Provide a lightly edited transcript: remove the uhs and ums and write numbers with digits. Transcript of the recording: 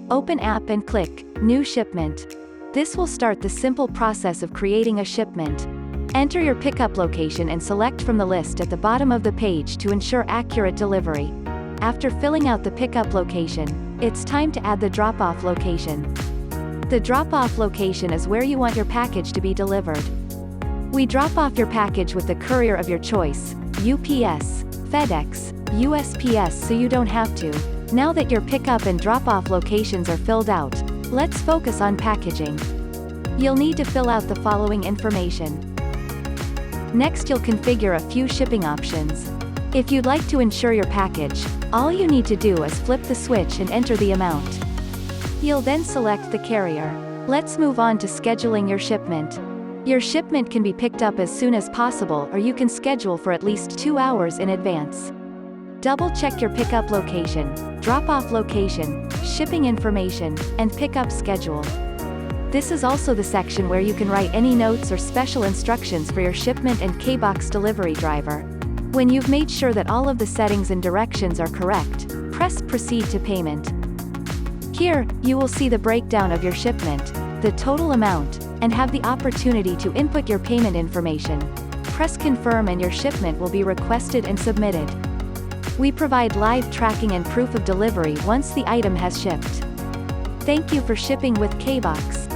Open app and click New Shipment. This will start the simple process of creating a shipment. Enter your pickup location and select from the list at the bottom of the page to ensure accurate delivery. After filling out the pickup location, it's time to add the drop-off location. The drop-off location is where you want your package to be delivered. We drop off your package with the courier of your choice, UPS, FedEx, USPS, so you don't have to. Now that your pickup and drop-off locations are filled out, let's focus on packaging. You'll need to fill out the following information. Next, you'll configure a few shipping options. If you'd like to insure your package, all you need to do is flip the switch and enter the amount. You'll then select the carrier. Let's move on to scheduling your shipment. Your shipment can be picked up as soon as possible, or you can schedule for at least 2 hours in advance. Double-check your pickup location, drop-off location, shipping information, and pickup schedule. This is also the section where you can write any notes or special instructions for your shipment and Kaebox delivery driver. When you've made sure that all of the settings and directions are correct, press Proceed to Payment. Here, you will see the breakdown of your shipment, the total amount, and have the opportunity to input your payment information. Press Confirm and your shipment will be requested and submitted. We provide live tracking and proof of delivery once the item has shipped. Thank you for shipping with Kaebox.